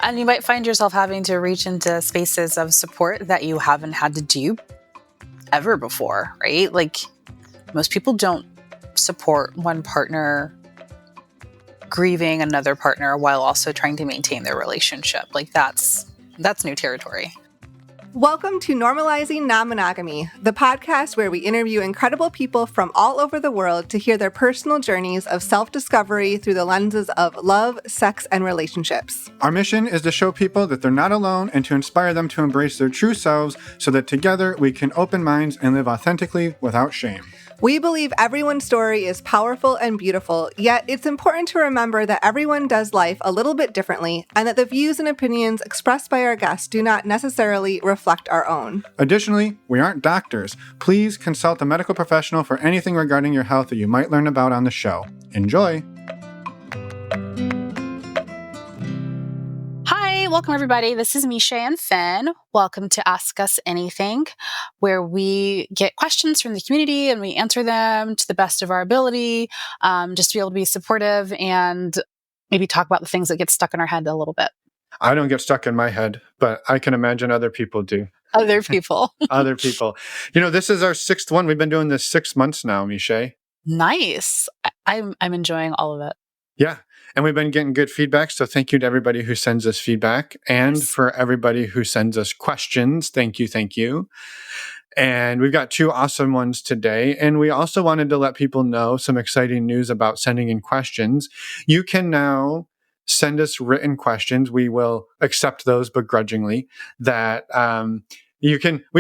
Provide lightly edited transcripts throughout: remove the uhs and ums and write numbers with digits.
And you might find yourself having to reach into spaces of support that you haven't had to do ever before, right? Like, most people don't support one partner grieving another partner while also trying to maintain their relationship. Like, that's new territory. Welcome to Normalizing Non-Monogamy, the podcast where we interview incredible people from all over the world to hear their personal journeys of self-discovery through the lenses of love, sex, and relationships. Our mission is to show people that they're not alone and to inspire them to embrace their true selves so that together we can open minds and live authentically without shame. We believe everyone's story is powerful and beautiful, yet it's important to remember that everyone does life a little bit differently and that the views and opinions expressed by our guests do not necessarily reflect our own. Additionally, we aren't doctors. Please consult a medical professional for anything regarding your health that you might learn about on the show. Enjoy! Welcome, everybody. This is Meshai and Fin. Welcome to Ask Us Anything, where we get questions from the community and we answer them to the best of our ability, just to be able to be supportive and maybe talk about the things that get stuck in our head a little bit. I don't get stuck in my head, but I can imagine other people do. Other people. Other people. You know, this is our 6th one. We've been doing this 6 months now, Meshai. Nice. I'm enjoying all of it. Yeah. And we've been getting good feedback. So thank you to everybody who sends us feedback and for everybody who sends us questions. Thank you. Thank you. And we've got 2 awesome ones today. And we also wanted to let people know some exciting news about sending in questions. You can now send us written questions. We will accept those begrudgingly. We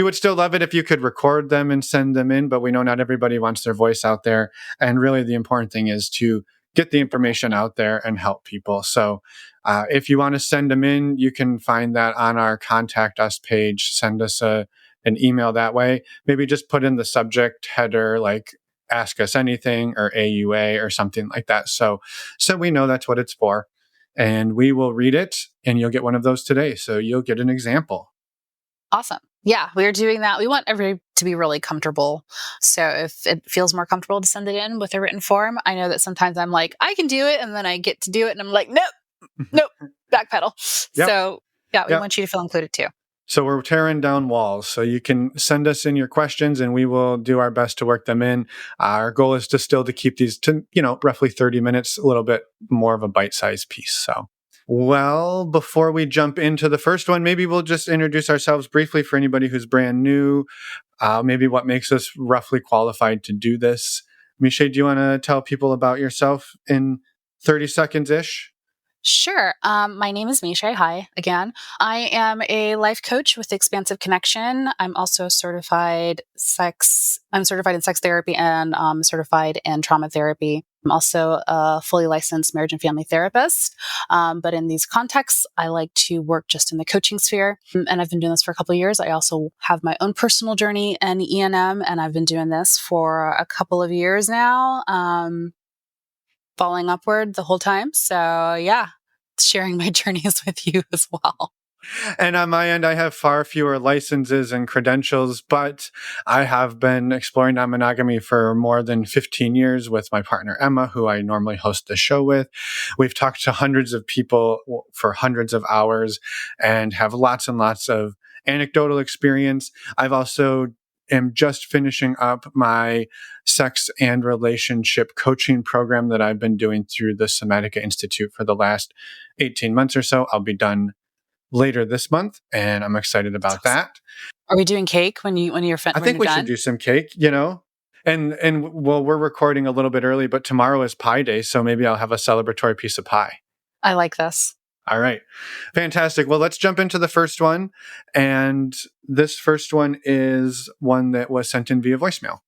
would still love it if you could record them and send them in, but we know not everybody wants their voice out there. And really the important thing is to get the information out there and help people. So if you want to send them in, you can find that on our Contact Us page. Send us an email that way. Maybe just put in the subject header, like Ask Us Anything or AUA or something like that. So we know that's what it's for. And we will read it and you'll get one of those today. So you'll get an example. Awesome. Yeah, we're doing that. We want everybody to be really comfortable. So if it feels more comfortable to send it in with a written form, I know that sometimes I'm like, I can do it. And then I get to do it. And I'm like, nope, backpedal. Yep. So yeah, we want you to feel included too. So we're tearing down walls. So you can send us in your questions and we will do our best to work them in. Our goal is to keep these to, roughly 30 minutes, a little bit more of a bite-sized piece. So. Well, before we jump into the first one, maybe we'll just introduce ourselves briefly for anybody who's brand new, maybe what makes us roughly qualified to do this. Meshai, do you want to tell people about yourself in 30 seconds-ish? Sure. My name is Meshai. Hi again. I am a life coach with Expansive Connection. I'm also certified in sex therapy and certified in trauma therapy. I'm also a fully licensed marriage and family therapist. But in these contexts, I like to work just in the coaching sphere. And I've been doing this for a couple of years. I also have my own personal journey in E&M, and I've been doing this for a couple of years now. Falling upward the whole time. So yeah, sharing my journeys with you as well. And on my end, I have far fewer licenses and credentials, but I have been exploring non-monogamy for more than 15 years with my partner, Emma, who I normally host the show with. We've talked to hundreds of people for hundreds of hours and have lots and lots of anecdotal experience. I've also am just finishing up my sex and relationship coaching program that I've been doing through the Somatica Institute for the last 18 months or so. I'll be done later this month, and I'm excited about that. Are we doing cake when you're I think we should do some cake, And well, we're recording a little bit early, but tomorrow is Pie Day, so maybe I'll have a celebratory piece of pie. I like this. All right. Fantastic. Well, let's jump into the first one. And this first one is one that was sent in via voicemail.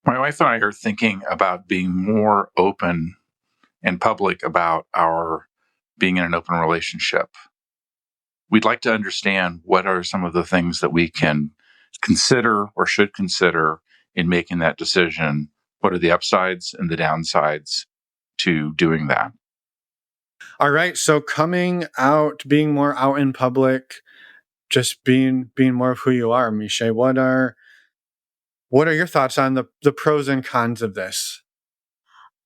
My wife and I are thinking about being more open and public about our being in an open relationship. We'd like to understand what are some of the things that we can consider or should consider in making that decision. What are the upsides and the downsides to doing that? All right. So coming out, being more out in public, just being more of who you are, Meshai, what are your thoughts on the pros and cons of this?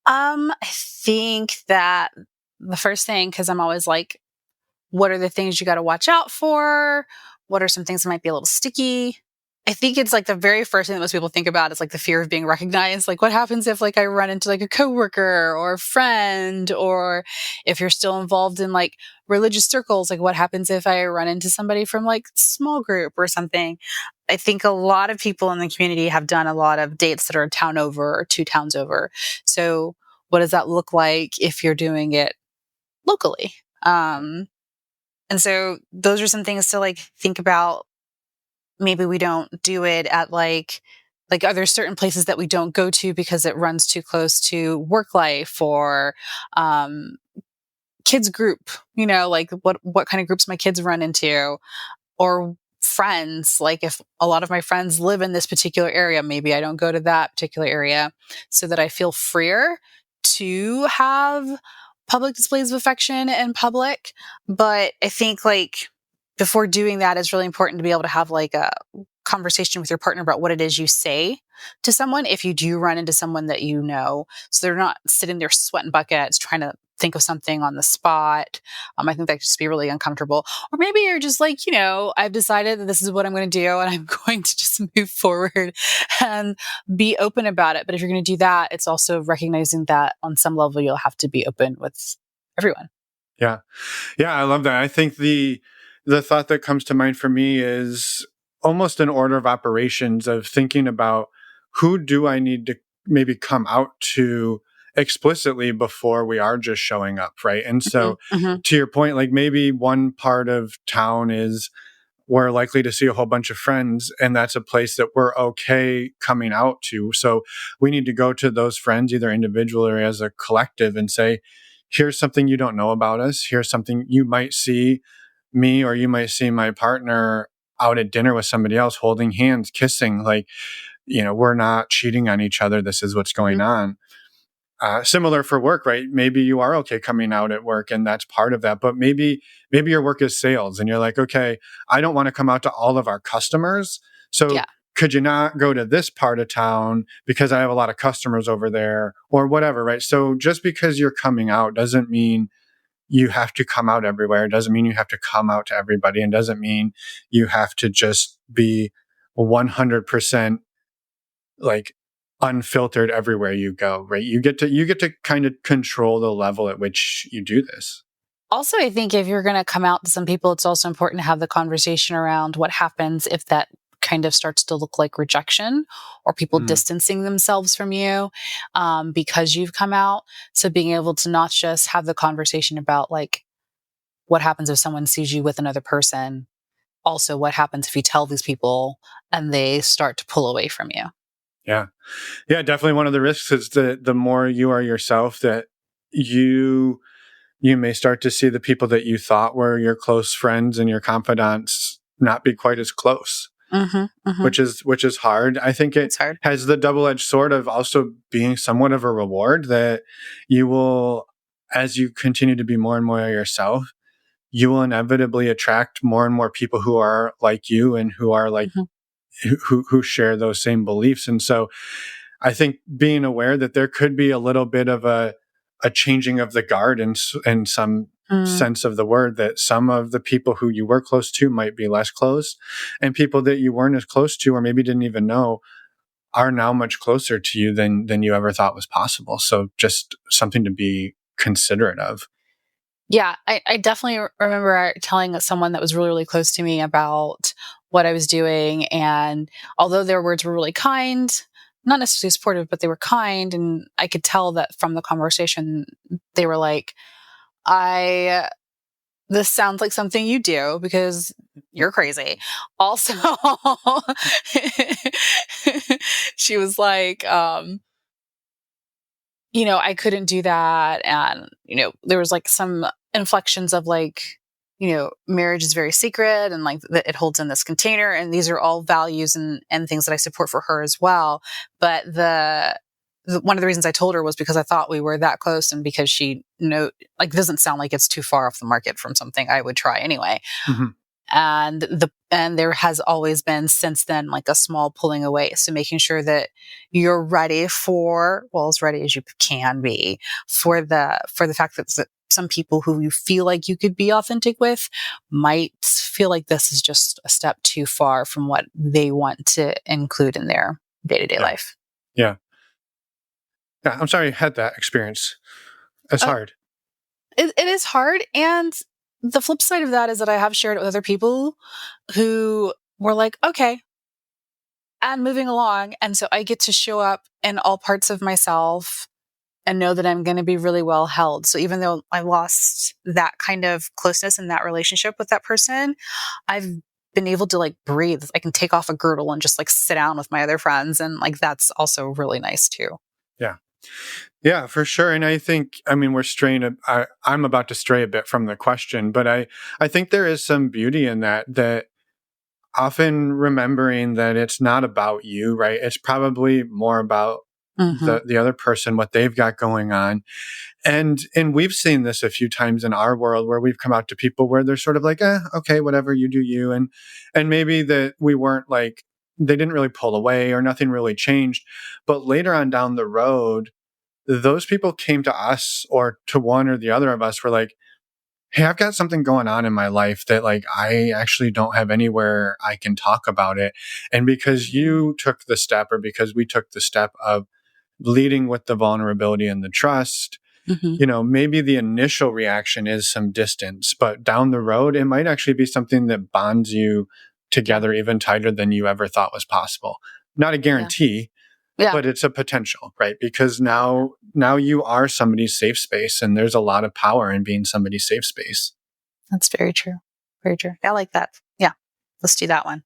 I think that the first thing, because I'm always like, what are the things you got to watch out for? What are some things that might be a little sticky? I think it's like the very first thing that most people think about is like the fear of being recognized. Like, what happens if like I run into like a coworker or a friend, or if you're still involved in like religious circles, like what happens if I run into somebody from like small group or something? I think a lot of people in the community have done a lot of dates that are a town over or 2 towns over. So what does that look like if you're doing it locally? And so those are some things to like think about. Maybe we don't do it at are there certain places that we don't go to because it runs too close to work life or kids group, like what kind of groups my kids run into, or friends. Like if a lot of my friends live in this particular area, maybe I don't go to that particular area so that I feel freer to have public displays of affection in public. But I think like before doing that, it's really important to be able to have like a conversation with your partner about what it is you say to someone if you do run into someone that you know, so they're not sitting there sweating buckets trying to think of something on the spot. I think that could just be really uncomfortable. Or maybe you're just like, I've decided that this is what I'm going to do and I'm going to just move forward and be open about it. But if you're going to do that, it's also recognizing that on some level, you'll have to be open with everyone. Yeah. Yeah, I love that. I think the thought that comes to mind for me is almost an order of operations of thinking about who do I need to maybe come out to explicitly before we are just showing up, right? And so Mm-hmm. to your point, like maybe one part of town is we're likely to see a whole bunch of friends, and that's a place that we're okay coming out to. So we need to go to those friends, either individually or as a collective, and say, here's something you don't know about us. Here's something you might see me or you might see my partner out at dinner with somebody else, holding hands, kissing. Like, we're not cheating on each other. This is what's going on. Similar for work, right? Maybe you are okay coming out at work and that's part of that, but maybe your work is sales and you're like, okay, I don't want to come out to all of our customers. So Yeah. could you not go to this part of town because I have a lot of customers over there or whatever, right? So just because you're coming out doesn't mean you have to come out everywhere. It doesn't mean you have to come out to everybody, and doesn't mean you have to just be 100% like unfiltered everywhere you go, right? You get to kind of control the level at which you do this. Also, I think if you're going to come out to some people, it's also important to have the conversation around what happens if that kind of starts to look like rejection or people distancing themselves from you because you've come out. So being able to not just have the conversation about like what happens if someone sees you with another person, also what happens if you tell these people and they start to pull away from you. Yeah. Yeah, definitely one of the risks is that the more you are yourself, that you may start to see the people that you thought were your close friends and your confidants not be quite as close. Mm-hmm, mm-hmm. Which is hard. I think it has the double-edged sword of also being somewhat of a reward that you will, as you continue to be more and more yourself, you will inevitably attract more and more people who are like you and who are like who share those same beliefs. And so I think being aware that there could be a little bit of a changing of the guard in some sense of the word, that some of the people who you were close to might be less close, and people that you weren't as close to or maybe didn't even know are now much closer to you than you ever thought was possible. So just something to be considerate of. Yeah, I definitely remember telling someone that was really, really close to me about what I was doing. And although their words were really kind, not necessarily supportive, but they were kind. And I could tell that from the conversation, they were like, this sounds like something you do because you're crazy. Also, she was like, I couldn't do that. And, there was like some inflections of like, marriage is very sacred and like that it holds in this container. And these are all values and things that I support for her as well. But one of the reasons I told her was because I thought we were that close and because she doesn't sound like it's too far off the market from something I would try anyway. Mm-hmm. and there has always been since then like a small pulling away. So making sure that you're ready for, well, as ready as you can be for the fact that some people who you feel like you could be authentic with might feel like this is just a step too far from what they want to include in their day-to-day life. Yeah. Yeah. I'm sorry you had that experience. It's hard. It is hard. And the flip side of that is that I have shared it with other people who were like, okay, and moving along. And so I get to show up in all parts of myself and know that I'm going to be really well held. So even though I lost that kind of closeness in that relationship with that person, I've been able to like breathe. I can take off a girdle and just like sit down with my other friends. And like, that's also really nice too. Yeah. Yeah, for sure. And I think, I mean, we're straying, I'm about to stray a bit from the question, but I think there is some beauty in that often remembering that it's not about you, right? It's probably more about the other person, what they've got going on. And we've seen this a few times in our world where we've come out to people where they're sort of like, okay, whatever, you do you. And maybe that we weren't like, they didn't really pull away or nothing really changed. But later on down the road, those people came to us or to one or the other of us were like, hey, I've got something going on in my life that like I actually don't have anywhere I can talk about it. And because you took the step, or because we took the step of leading with the vulnerability and the trust, you know, maybe the initial reaction is some distance, but down the road, it might actually be something that bonds you together even tighter than you ever thought was possible. Not a guarantee. Yeah. But it's a potential, right? Because now you are somebody's safe space, and there's a lot of power in being somebody's safe space. That's very true. Very true. I like that. Yeah. Let's do that one.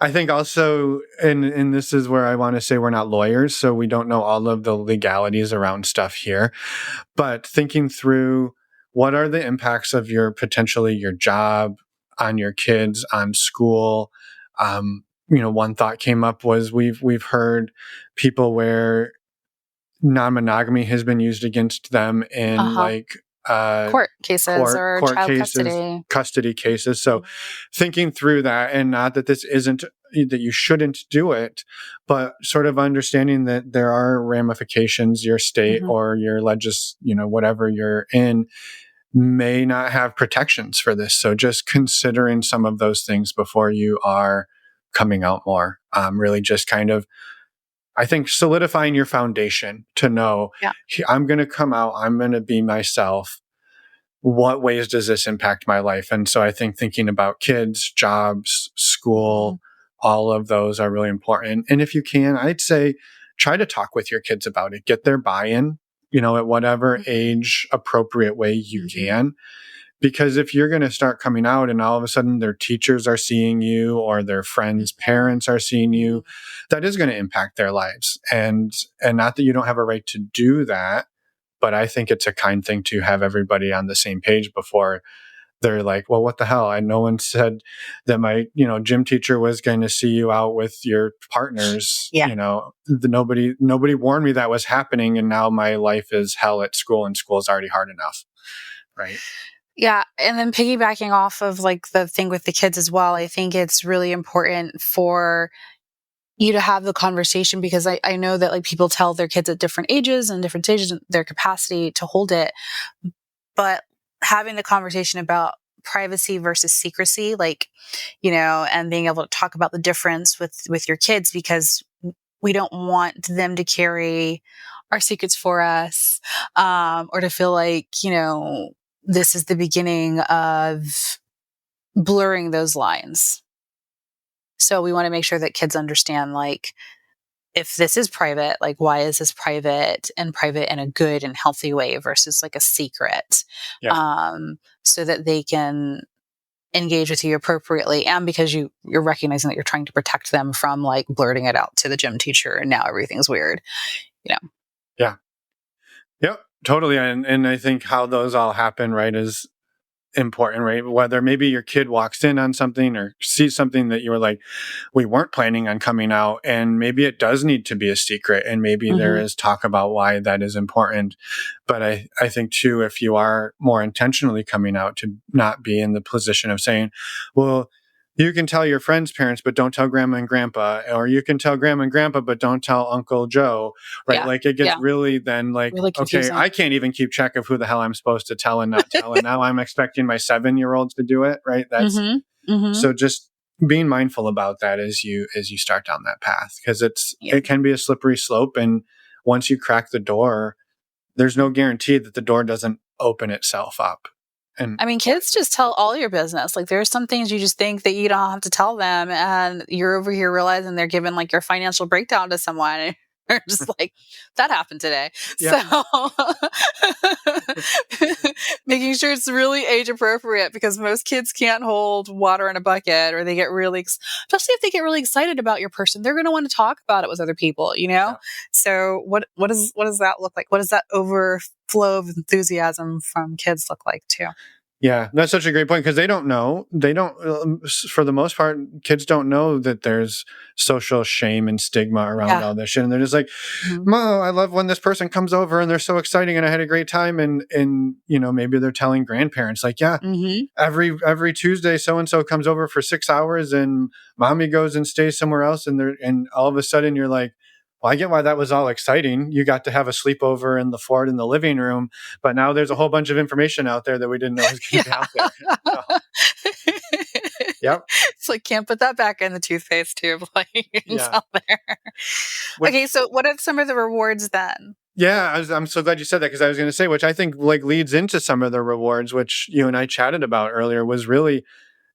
I think also, and this is where I want to say we're not lawyers, so we don't know all of the legalities around stuff here, but thinking through what are the impacts of potentially your job on your kids, on school. You know, one thought came up was we've heard people where non-monogamy has been used against them in like court cases or court child cases, custody cases. So thinking through that, and not that this isn't that you shouldn't do it, but sort of understanding that there are ramifications. Your state or your whatever you're in may not have protections for this. So just considering some of those things before you are coming out more, really just kind of, I think, solidifying your foundation to know, I'm going to come out, I'm going to be myself. What ways does this impact my life? And so I think thinking about kids, jobs, school, all of those are really important. And if you can, I'd say try to talk with your kids about it, get their buy-in, at whatever age appropriate way you can. Because if you're going to start coming out and all of a sudden their teachers are seeing you or their friends' parents are seeing you, that is going to impact their lives. And not that you don't have a right to do that, but I think it's a kind thing to have everybody on the same page before they're like, well, what the hell? No one said that my, gym teacher was going to see you out with your partners. Nobody warned me that was happening. And now my life is hell at school, and school is already hard enough. Right. Yeah. And then piggybacking off of like the thing with the kids as well, I think it's really important for you to have the conversation, because I know that like people tell their kids at different ages and different stages their capacity to hold it. But having the conversation about privacy versus secrecy, like, and being able to talk about the difference with your kids, because we don't want them to carry our secrets for us, or to feel like, this is the beginning of blurring those lines. So we want to make sure that kids understand, like, if this is private, like, why is this private in a good and healthy way versus like a secret? So that they can engage with you appropriately. And because you're recognizing that you're trying to protect them from like blurting it out to the gym teacher and now everything's weird, Yeah. Yep. Totally. And I think how those all happen, right, is important, right? Whether maybe your kid walks in on something or sees something that you were like, we weren't planning on coming out, and maybe it does need to be a secret, and maybe there is talk about why that is important. But I think too, if you are more intentionally coming out, to not be in the position of saying, well, you can tell your friends' parents, but don't tell grandma and grandpa, or you can tell grandma and grandpa, but don't tell Uncle Joe, right? Yeah. Like it gets Yeah. really then like, Really okay, confusing. I can't even keep track of who the hell I'm supposed to tell and not tell. And now I'm expecting my 7-year-olds to do it, right? That's so just being mindful about that as you start down that path, because it can be a slippery slope. And once you crack the door, there's no guarantee that the door doesn't open itself up. And I mean, kids just tell all your business. Like, there's some things you just think that you don't have to tell them, and you're over here realizing they're giving like your financial breakdown to someone, and you're just like, that happened today. Yeah. So making sure it's really age appropriate, because most kids can't hold water in a bucket, or they get really, especially if they get really excited about your person, they're going to want to talk about it with other people, you know? Yeah. So what does that look like? What does that overflow of enthusiasm from kids look like too? Yeah, that's such a great point, because they don't know. They don't, for the most part, kids don't know that there's social shame and stigma around all this shit. And they're just like, Mo, I love when this person comes over and they're so exciting and I had a great time. And maybe they're telling grandparents like, yeah, every Tuesday, so-and-so comes over for 6 hours and mommy goes and stays somewhere else. And all of a sudden you're like, well, I get why that was all exciting. You got to have a sleepover in the fort in the living room, but now there's a whole bunch of information out there that we didn't know was going to be out there. So, yep. It's like, can't put that back in the toothpaste tube. Like, it's out there. Okay, so what are some of the rewards then? Yeah, I'm so glad you said that, because I was going to say, which I think like leads into some of the rewards, which you and I chatted about earlier, was really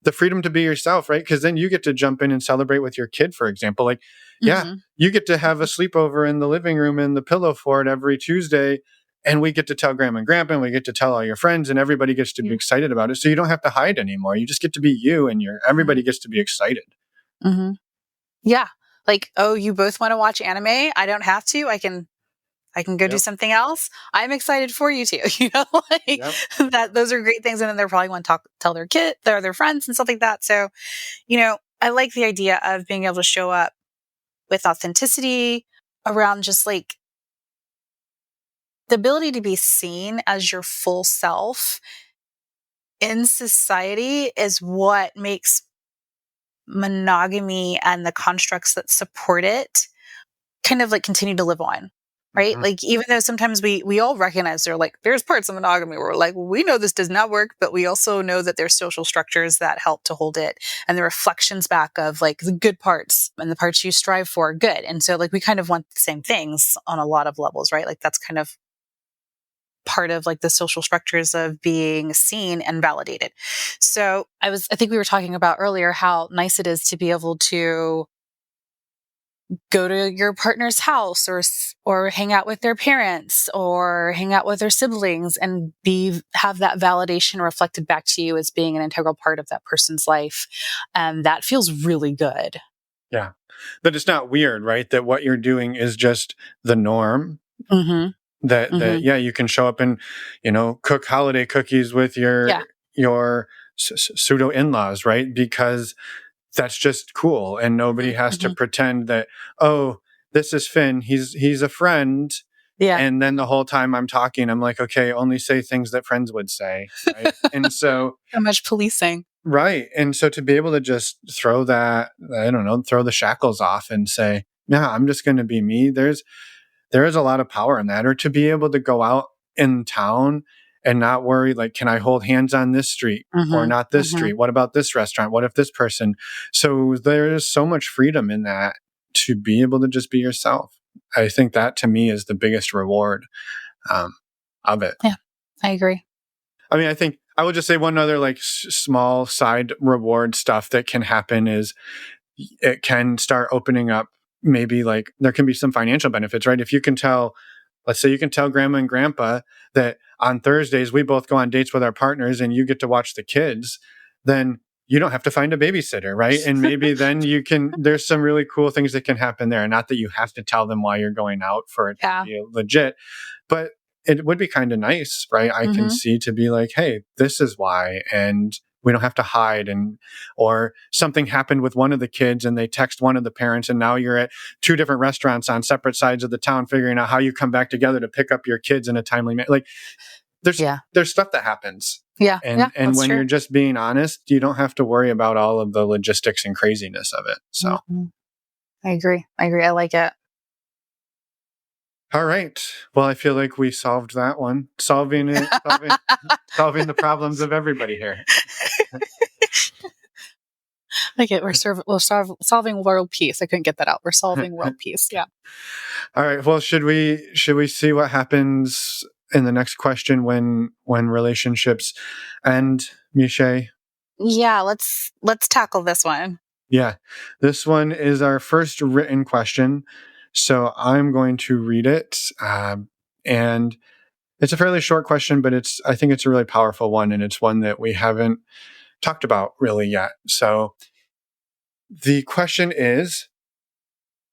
the freedom to be yourself, right? Because then you get to jump in and celebrate with your kid, for example. Like, you get to have a sleepover in the living room in the pillow fort every Tuesday, and we get to tell grandma and grandpa, and we get to tell all your friends, and everybody gets to be excited about it. So you don't have to hide anymore. You just get to be you, and everybody gets to be excited. Yeah. Like, oh, you both want to watch anime? I don't have to. I can go do something else. I'm excited for you too. That those are great things. And then they're probably want to tell their kid, their friends and stuff like that. So, I like the idea of being able to show up with authenticity around just like the ability to be seen as your full self in society is what makes monogamy and the constructs that support it kind of like continue to live on. Right? Like, even though sometimes we all recognize there's parts of monogamy where we're like, well, we know this does not work, but we also know that there's social structures that help to hold it, and the reflections back of like the good parts and the parts you strive for are good. And so like we kind of want the same things on a lot of levels, right? Like that's kind of part of like the social structures of being seen and validated. So I think we were talking about earlier how nice it is to be able to go to your partner's house or hang out with their parents or hang out with their siblings and have that validation reflected back to you as being an integral part of that person's life. And that feels really good. Yeah. That it's not weird, right? That what you're doing is just the norm. That you can show up and, cook holiday cookies with your pseudo in-laws, right? Because that's just cool, and nobody has to pretend that, oh, this is Finn, he's a friend. And then the whole time I'm talking, I'm like, okay, only say things that friends would say, right? And so how much policing, right? And so to be able to just throw the shackles off and say, yeah, I'm just going to be me. There is a lot of power in that. Or to be able to go out in town and not worry, like, can I hold hands on this street or not this street? What about this restaurant? What if this person? So there is so much freedom in that, to be able to just be yourself. I think that to me is the biggest reward of it. Yeah, I agree. I mean, I think I will just say one other like small side reward stuff that can happen is it can start opening up. Maybe like there can be some financial benefits, right? If you can let's say you can tell grandma and grandpa that on Thursdays we both go on dates with our partners and you get to watch the kids, then you don't have to find a babysitter, right? And maybe then there's some really cool things that can happen there. Not that you have to tell them why you're going out for it to be legit, but it would be kind of nice, right? I can see to be like, hey, this is why. And we don't have to hide. Or something happened with one of the kids and they text one of the parents, and now you're at two different restaurants on separate sides of the town, figuring out how you come back together to pick up your kids in a timely manner. Like there's stuff that happens. Yeah. And when you're just being honest, you don't have to worry about all of the logistics and craziness of it. So I agree. I like it. All right. Well, I feel like we solved that one. Solving the problems of everybody here. Okay, we're solving world peace. I couldn't get that out. We're solving world peace. Yeah. All right. Well, should we see what happens in the next question when relationships end, Meshai? Yeah, let's tackle this one. Yeah. This one is our first written question. So I'm going to read it. And it's a fairly short question, but I think it's a really powerful one. And it's one that we haven't talked about really yet. So the question is,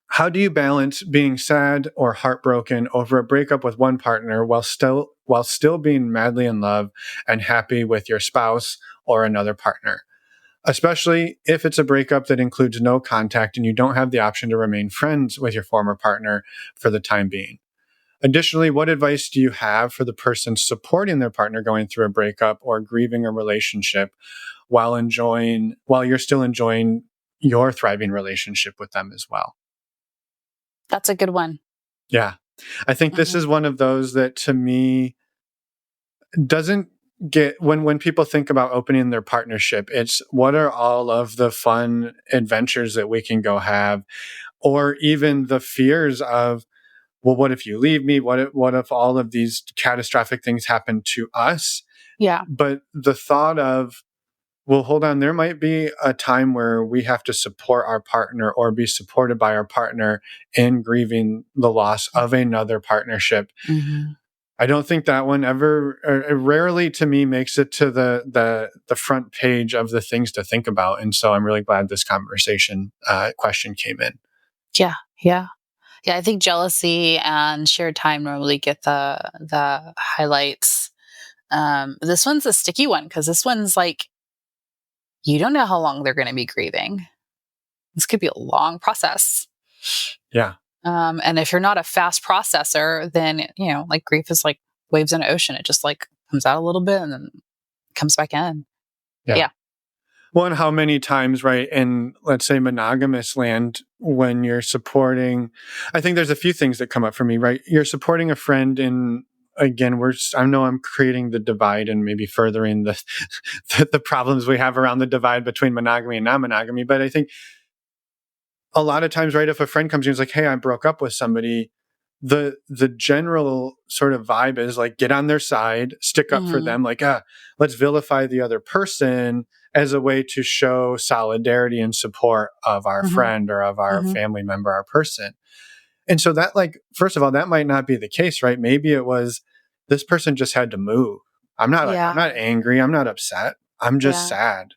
how do you balance being sad or heartbroken over a breakup with one partner while still being madly in love and happy with your spouse or another partner? Especially if it's a breakup that includes no contact and you don't have the option to remain friends with your former partner for the time being. Additionally, what advice do you have for the person supporting their partner going through a breakup or grieving a relationship while you're still enjoying your thriving relationship with them as well? That's a good one. Yeah. I think this is one of those that, to me, doesn't get, when people think about opening their partnership, it's what are all of the fun adventures that we can go have, or even the fears of, well, what if you leave me? What if all of these catastrophic things happen to us? Yeah. But the thought of, well, hold on, there might be a time where we have to support our partner or be supported by our partner in grieving the loss of another partnership. I don't think that one rarely to me makes it to the front page of the things to think about. And so I'm really glad this conversation question came in. Yeah. I think jealousy and shared time normally get the highlights. This one's a sticky one because this one's like, you don't know how long they're going to be grieving. This could be a long process. Yeah. And if you're not a fast processor, then, like grief is like waves in an ocean. It just like comes out a little bit and then comes back in. Yeah. Well, and how many times, right, in, let's say, monogamous land, when you're supporting, I think there's a few things that come up for me, right? You're supporting a friend in, again, I know I'm creating the divide and maybe furthering the problems we have around the divide between monogamy and non-monogamy. But I think a lot of times, right, if a friend comes to you and is like, hey, I broke up with somebody, the general sort of vibe is like, get on their side, stick up for them, like, let's vilify the other person as a way to show solidarity and support of our friend or of our family member, our person. And so that, like, first of all, that might not be the case, right? Maybe it was this person just had to move. I'm not angry. I'm not upset. I'm just sad.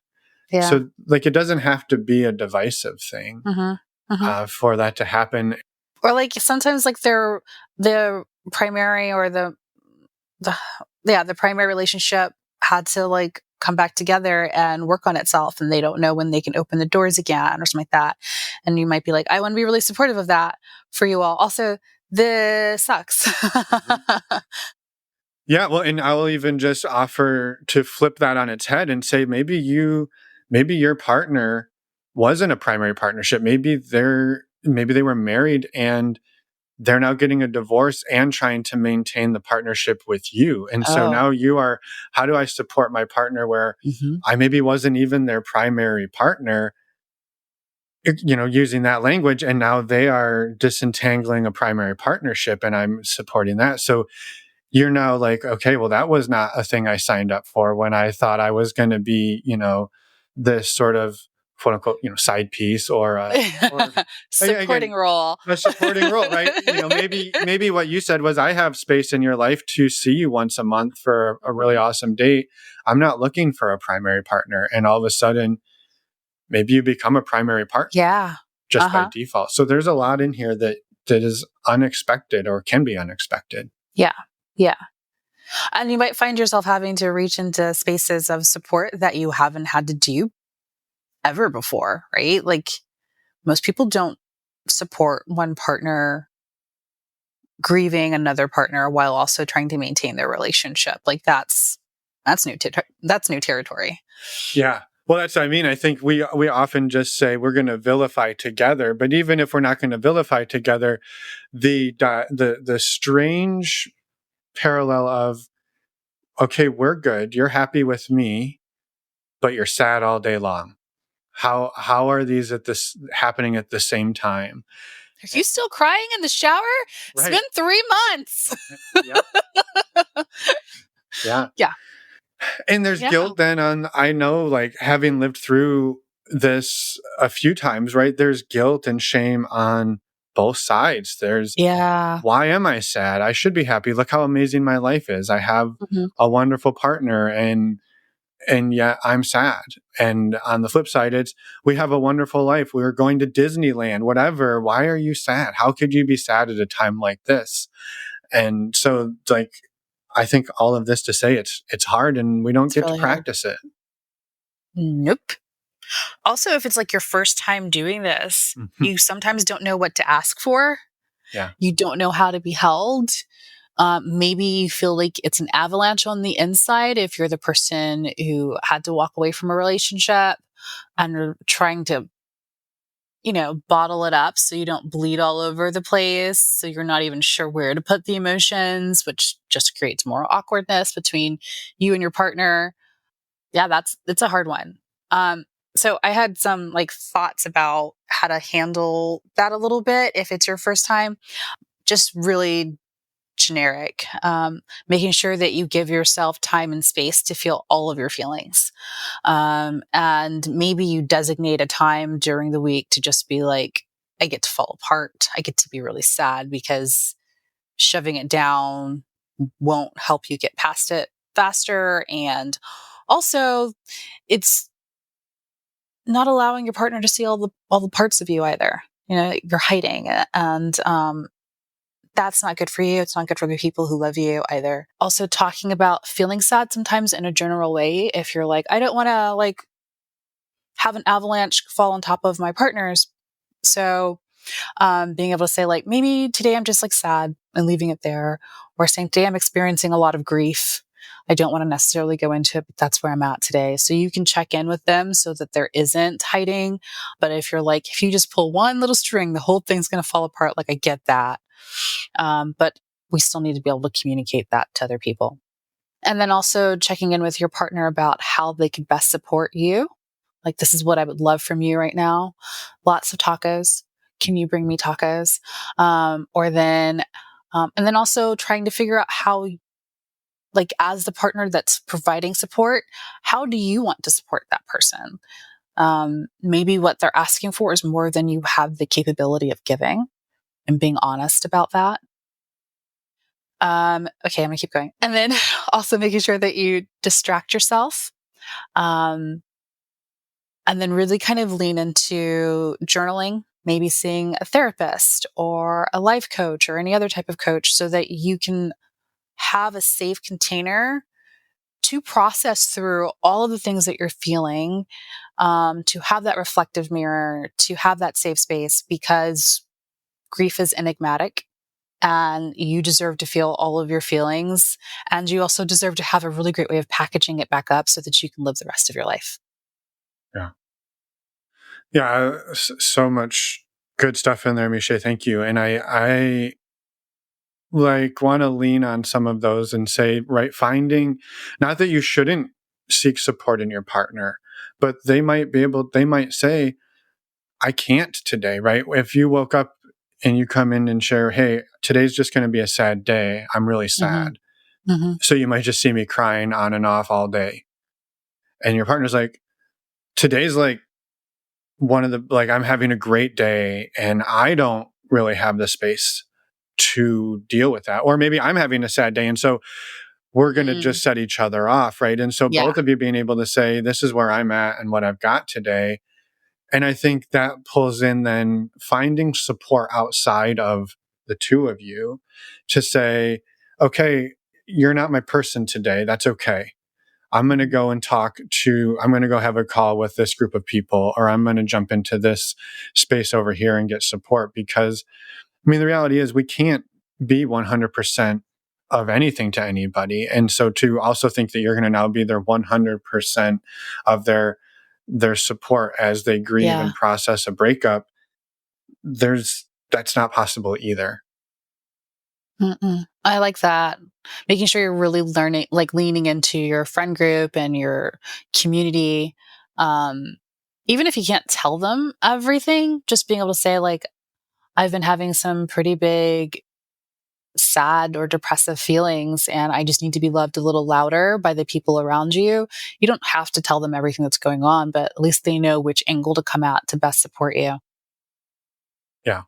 Yeah. So, like, it doesn't have to be a divisive thing for that to happen. Or like sometimes like the primary or the primary relationship had to like come back together and work on itself, and they don't know when they can open the doors again or something like that. And you might be like, I want to be really supportive of that for you all. Also, this sucks. Yeah, well, and I will even just offer to flip that on its head and say, maybe your partner wasn't a primary partnership. Maybe they were married and they're now getting a divorce and trying to maintain the partnership with you. And so now you are, how do I support my partner where I maybe wasn't even their primary partner, using that language, and now they are disentangling a primary partnership and I'm supporting that. So you're now like, okay, well, that was not a thing I signed up for when I thought I was going to be, this sort of quote unquote, side piece or supporting role. A supporting role, right? Maybe what you said was, I have space in your life to see you once a month for a really awesome date. I'm not looking for a primary partner. And all of a sudden, maybe you become a primary partner. Yeah. Just by default. So there's a lot in here that is unexpected or can be unexpected. Yeah. Yeah. And you might find yourself having to reach into spaces of support that you haven't had to do ever before, right? Like most people don't support one partner grieving another partner while also trying to maintain their relationship. Like that's that's new territory. Yeah. Well, that's what I mean. I think we often just say we're going to vilify together, but even if we're not going to vilify together, the strange parallel of, okay, we're good, you're happy with me, but you're sad all day long. How are these happening at the same time? Are you still crying in the shower? It's Right. been 3 months. Yep. Yeah. Yeah. And there's Yeah. guilt then on, I know, like having lived through this a few times, right? There's guilt and shame on both sides. There's, Yeah. why am I sad? I should be happy. Look how amazing my life is. I have Mhm. a wonderful partner, and yet I'm sad. And on the flip side, it's, we have a wonderful life. We're going to Disneyland, whatever. Why are you sad? How could you be sad at a time like this? And so, like, I think all of this to say it's hard, and we don't It's get to really hard. practice it. Nope. Also, if it's like your first time doing this, you sometimes don't know what to ask for. Yeah. You don't know how to be held. Maybe you feel like it's an avalanche on the inside if you're the person who had to walk away from a relationship and are trying to, bottle it up so you don't bleed all over the place. So you're not even sure where to put the emotions, which just creates more awkwardness between you and your partner. Yeah, it's a hard one. So I had some like thoughts about how to handle that a little bit if it's your first time. Just really generic. Making sure that you give yourself time and space to feel all of your feelings. And maybe you designate a time during the week to just be like, I get to fall apart. I get to be really sad, because shoving it down won't help you get past it faster. And also, it's not allowing your partner to see all the parts of you either. You're hiding, and that's not good for you. It's not good for the people who love you either. Also, talking about feeling sad sometimes in a general way. If you're like, I don't want to like have an avalanche fall on top of my partners. So, being able to say like, maybe today I'm just like sad, and leaving it there, or saying today I'm experiencing a lot of grief. I don't want to necessarily go into it, but that's where I'm at today. So you can check in with them so that there isn't hiding. But if you're like, if you just pull one little string, the whole thing's going to fall apart. Like, I get that. But we still need to be able to communicate that to other people. And then also checking in with your partner about how they could best support you. Like, this is what I would love from you right now. Lots of tacos. Can you bring me tacos? And then also trying to figure out how, like, as the partner that's providing support, how do you want to support that person? Maybe what they're asking for is more than you have the capability of giving, and being honest about that. Okay, I'm gonna keep going. And then also making sure that you distract yourself. And then really kind of lean into journaling, maybe seeing a therapist or a life coach or any other type of coach, so that you can have a safe container to process through all of the things that you're feeling, to have that reflective mirror, to have that safe space, because grief is enigmatic. And you deserve to feel all of your feelings. And you also deserve to have a really great way of packaging it back up so that you can live the rest of your life. Yeah. Yeah. So much good stuff in there, Meshai. Thank you. And I like want to lean on some of those and say, right, finding, not that you shouldn't seek support in your partner, but they might say, I can't today, right? If you woke up and you come in and share, hey, today's just going to be a sad day. I'm really Mm-hmm. sad. Mm-hmm. So you might just see me crying on and off all day. And your partner's like, today's like one of the, like, I'm having a great day and I don't really have the space to deal with that. Or maybe I'm having a sad day. And so we're going to just set each other off, right? And so Yeah. both of you being able to say, this is where I'm at and what I've got today. And I think that pulls in then finding support outside of the two of you to say, okay, you're not my person today. That's okay. I'm going to go and I'm going to go have a call with this group of people, or I'm going to jump into this space over here and get support. Because, I mean, the reality is we can't be 100% of anything to anybody. And so to also think that you're going to now be their 100% of their support as they grieve Yeah. and process a breakup, that's not possible either. I like that. Making sure you're really learning, like leaning into your friend group and your community. Even if you can't tell them everything, just being able to say, like, I've been having some pretty big sad or depressive feelings, and I just need to be loved a little louder by the people around you. You don't have to tell them everything that's going on, but at least they know which angle to come at to best support you. Yeah.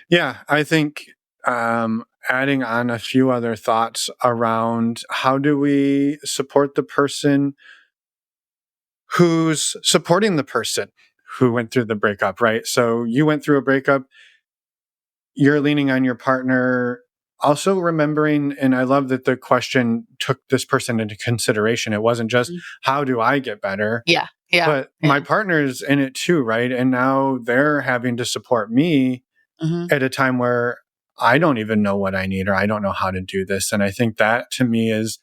Yeah. I think adding on a few other thoughts around how do we support the person who's supporting the person who went through the breakup, right? So you went through a breakup, you're leaning on your partner, also remembering, and I love that the question took this person into consideration. It wasn't just, Mhm. how do I get better? Yeah. Yeah. But my Yeah. partner's in it too, right? And now they're having to support me Hmm. at a time where I don't even know what I need, or I don't know how to do this. And I think that to me is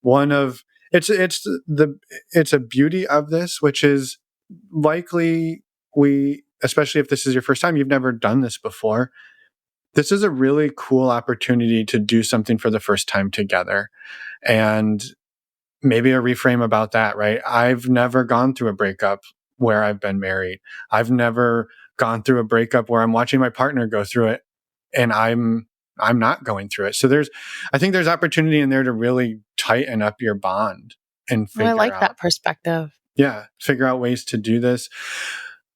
one of it's a beauty of this, which is likely especially if this is your first time, you've never done this before. This is a really cool opportunity to do something for the first time together. And maybe a reframe about that, right? I've never gone through a breakup where I've been married. I've never gone through a breakup where I'm watching my partner go through it and I'm not going through it. So I think there's opportunity in there to really tighten up your bond and Oh, I figure like out, that perspective. figure out ways to do this.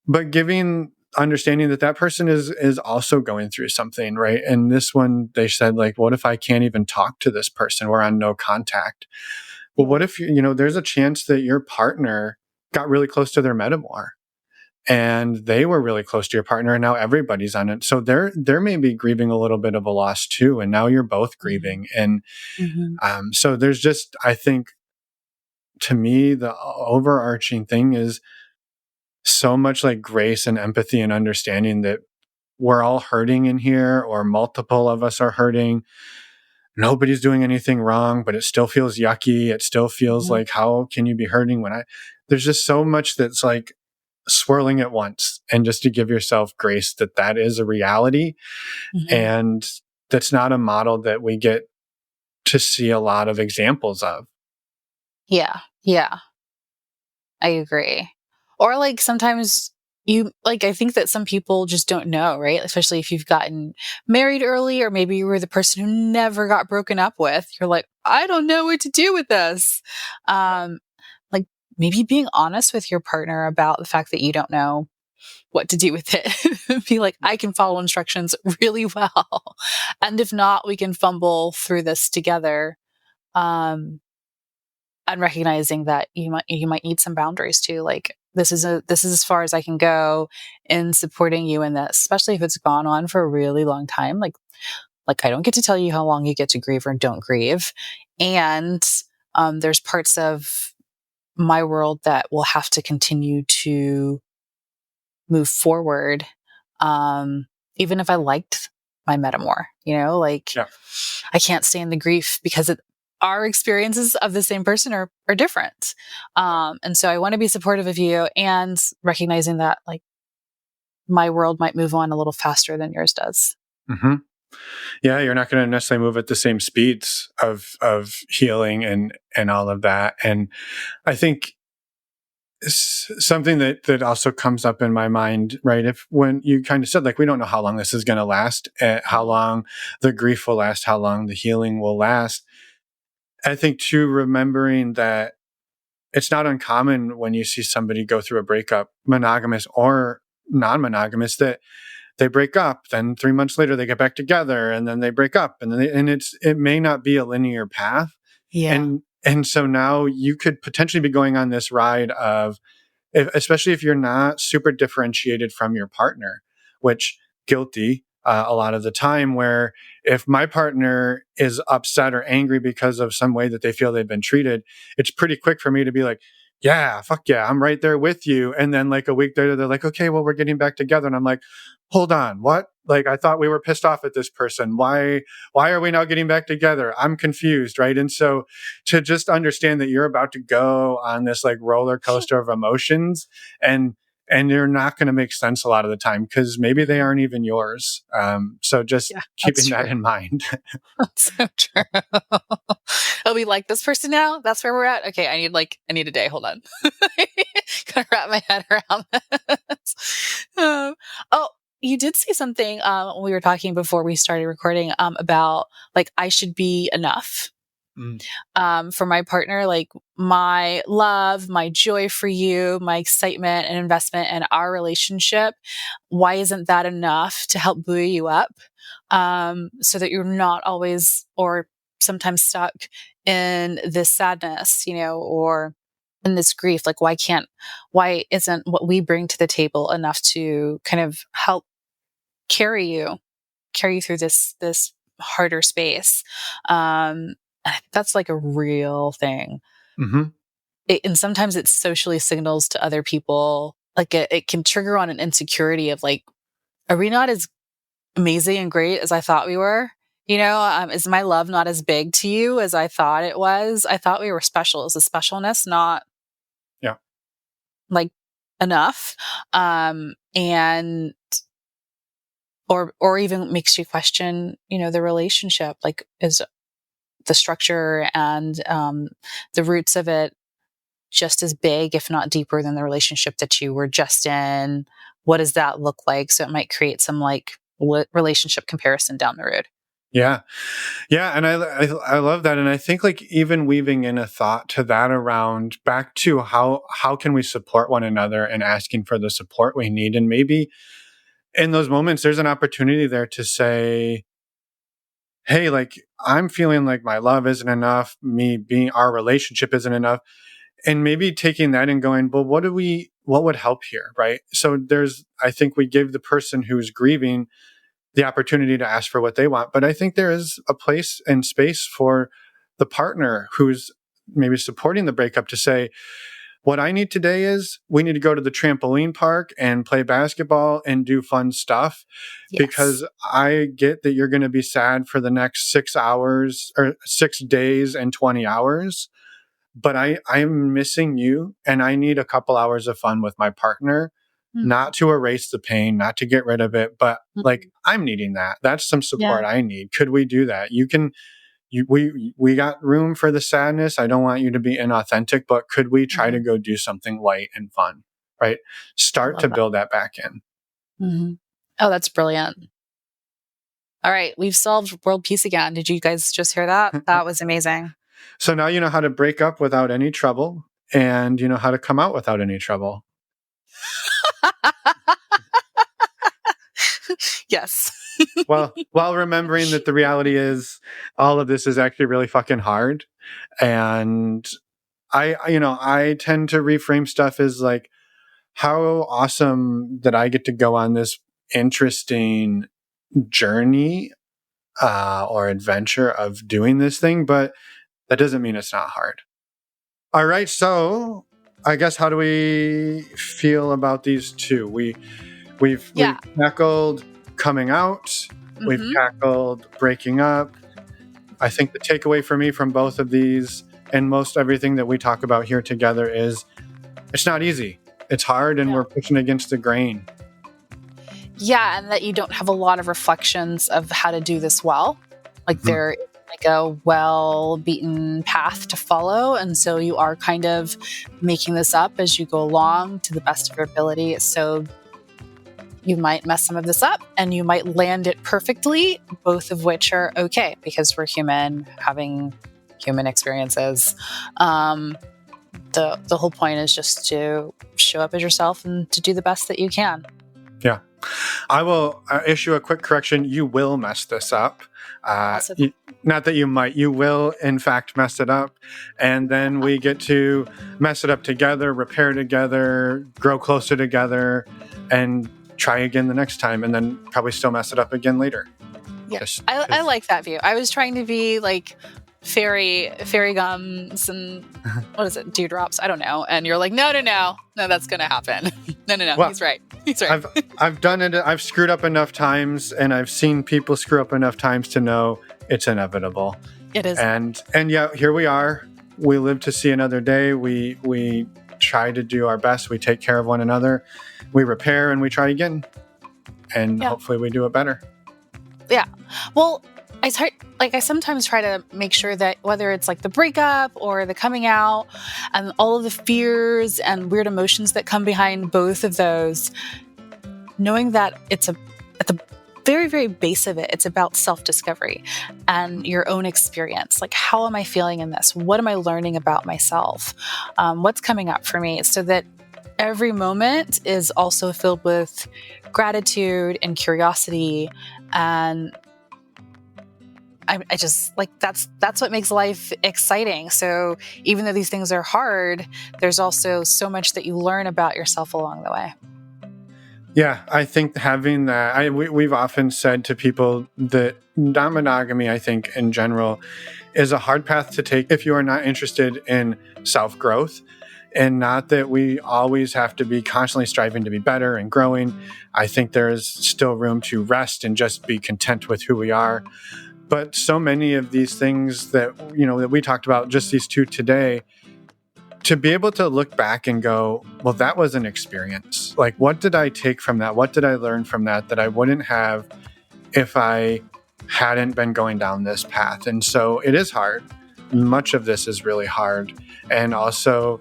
But giving understanding that that person is also going through something, right? And this one, they said, like, what if I can't even talk to this person? We're on no contact. Well, what if, there's a chance that your partner got really close to their metamor and they were really close to your partner and now everybody's on it. So they're maybe grieving a little bit of a loss too. And now you're both grieving. And Hmm. so there's just, I think, to me, the overarching thing is so much like grace and empathy and understanding that we're all hurting in here, or multiple of us are hurting. Nobody's doing anything wrong, but it still feels yucky. It still feels Hmm. like, how can you be hurting there's just so much that's like swirling at once. And just to give yourself grace that is a reality. Hmm. And that's not a model that we get to see a lot of examples of. Yeah. Yeah. I agree. Or like sometimes I think that some people just don't know, right? Especially if you've gotten married early, or maybe you were the person who never got broken up with. You're like, I don't know what to do with this. Um, like maybe being honest with your partner about the fact that you don't know what to do with it. Be like, I can follow instructions really well. And if not, we can fumble through this together. Um, and recognizing that you might need some boundaries too. Like, this is as far as I can go in supporting you in this, especially if it's gone on for a really long time. Like I don't get to tell you how long you get to grieve or don't grieve. And there's parts of my world that will have to continue to move forward. Even if I liked my metamor, like Yeah. I can't stand the grief because our experiences of the same person are different. And so I want to be supportive of you and recognizing that like my world might move on a little faster than yours does. Mm-hmm. Yeah, you're not going to necessarily move at the same speeds of healing and all of that. And I think something that also comes up in my mind, right? If when you kind of said, like, we don't know how long this is going to last, how long the grief will last, how long the healing will last. I think too, remembering that it's not uncommon when you see somebody go through a breakup, monogamous or non-monogamous, that they break up, then 3 months later they get back together, and then they break up, and then it may not be a linear path. Yeah. And so now you could potentially be going on this ride of, especially if you're not super differentiated from your partner, which, guilty, a lot of the time, where if my partner is upset or angry because of some way that they feel they've been treated, it's pretty quick for me to be like, yeah, fuck yeah, I'm right there with you. And then like a week later, they're like, okay, well, we're getting back together. And I'm like, hold on, what? Like, I thought we were pissed off at this person. Why are we now getting back together? I'm confused, right? And so to just understand that you're about to go on this like roller coaster of emotions, and they're not going to make sense a lot of the time because maybe they aren't even yours. So just Yeah, that's keeping that true. in mind. That's so true. Oh, we like this person now? That's where we're at? Okay, I need a day. Hold on. Gotta wrap my head around this. Oh, you did say something when we were talking before we started recording about like I should be enough. For my partner, like my love, my joy for you, my excitement and investment in our relationship. Why isn't that enough to help buoy you up? So that you're not always or sometimes stuck in this sadness, or in this grief. Like, why isn't what we bring to the table enough to kind of help carry you through this harder space? I think that's like a real thing. Mm-hmm. And sometimes it socially signals to other people, like it can trigger on an insecurity of like, are we not as amazing and great as I thought we were? Is my love not as big to you as I thought it was? I thought we were special. Is the specialness not Yeah. like enough? And or even makes you question, the relationship, like is the structure and the roots of it just as big, if not deeper, than the relationship that you were just in? What does that look like? So it might create some like relationship comparison down the road. Yeah. Yeah. And I love that. And I think like even weaving in a thought to that around back to how can we support one another and asking for the support we need. And maybe in those moments, there's an opportunity there to say, hey, like I'm feeling like my love isn't enough, our relationship isn't enough. And maybe taking that and going, well, what would help here? Right. So I think we give the person who's grieving the opportunity to ask for what they want. But I think there is a place and space for the partner who's maybe supporting the breakup to say, what I need today is we need to go to the trampoline park and play basketball and do fun stuff, Yes. because I get that you're going to be sad for the next 6 hours or 6 days and 20 hours. But I'm missing you, and I need a couple hours of fun with my partner, not to erase the pain, not to get rid of it, but like I'm needing that. That's some support I need. Could we do that? We got room for the sadness. I don't want you to be inauthentic, but could we try to go do something light and fun, right? Start to build that back in. Mm-hmm. Oh, that's brilliant. All right. We've solved world peace again. Did you guys just hear that? That was amazing. So now you know how to break up without any trouble, and you know how to come out without any trouble. Yes. Well, while remembering that the reality is all of this is actually really fucking hard. And I tend to reframe stuff as like, how awesome that I get to go on this interesting journey or adventure of doing this thing, but that doesn't mean it's not hard. All right. So I guess, how do we feel about these two? We've tackled coming out. We've tackled breaking up. I think the takeaway for me from both of these and most everything that we talk about here together is it's not easy. It's hard, and we're pushing against the grain. Yeah, and that you don't have a lot of reflections of how to do this well. Like there is like a well-beaten path to follow, and so you are kind of making this up as you go along to the best of your ability. So you might mess some of this up and you might land it perfectly, both of which are okay because we're human, having human experiences. The whole point is just to show up as yourself and to do the best that you can. Yeah. I will issue a quick correction. You will mess this up. Not that you might. You will, in fact, mess it up. And then we get to mess it up together, repair together, grow closer together, and try again the next time and then probably still mess it up again later. Yeah, I like that view. I was trying to be like fairy gums and what is it, dewdrops? I don't know. And you're like, no, that's gonna happen. No. Well, he's right. I've done it. I've screwed up enough times, and I've seen people screw up enough times to know it's inevitable. It is. And yeah, here we are. We live to see another day. We try to do our best. We take care of one another. We repair and we try again. And hopefully we do it better. Yeah. Well, I sometimes try to make sure that whether it's like the breakup or the coming out and all of the fears and weird emotions that come behind both of those, knowing that at the very, very base of it, it's about self-discovery and your own experience. Like, how am I feeling in this? What am I learning about myself? What's coming up for me? So that every moment is also filled with gratitude and curiosity. And I just like, that's what makes life exciting. So even though these things are hard, there's also so much that you learn about yourself along the way. Yeah, I think having that, we've often said to people that non-monogamy, I think in general, is a hard path to take if you are not interested in self-growth. And not that we always have to be constantly striving to be better and growing. I think there is still room to rest and just be content with who we are. But so many of these things that we talked about, just these two today, to be able to look back and go, well, that was an experience. Like, what did I take from that? What did I learn from that I wouldn't have if I hadn't been going down this path? And so it is hard. Much of this is really hard. And also,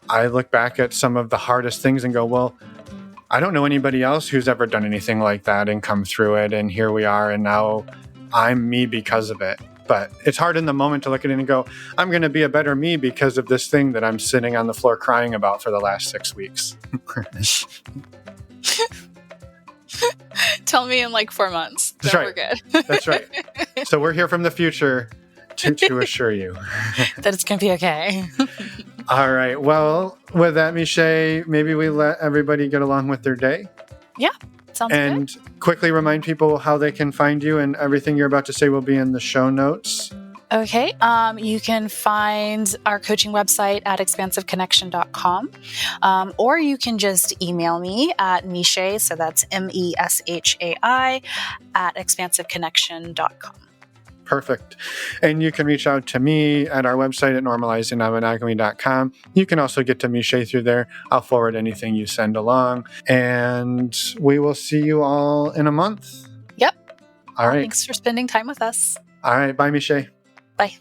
I look back at some of the hardest things and go, well, I don't know anybody else who's ever done anything like that and come through it. And here we are. And now I'm me because of it. But it's hard in the moment to look at it and go, I'm going to be a better me because of this thing that I'm sitting on the floor crying about for the last 6 weeks. Tell me in like 4 months. That's right. We're good. That's right. So we're here from the future to assure you that it's going to be okay. All right. Well, with that, Meshai, maybe we let everybody get along with their day. Yeah. Sounds good. And quickly remind people how they can find you, and everything you're about to say will be in the show notes. Okay. You can find our coaching website at expansiveconnection.com, or you can just email me at Meshai, so that's MESHAI, at expansiveconnection.com. Perfect. And you can reach out to me at our website at normalizingnonmonogamy.com. You can also get to Meshai through there. I'll forward anything you send along. And we will see you all in a month. Yep. All right. Thanks for spending time with us. All right. Bye, Meshai. Bye.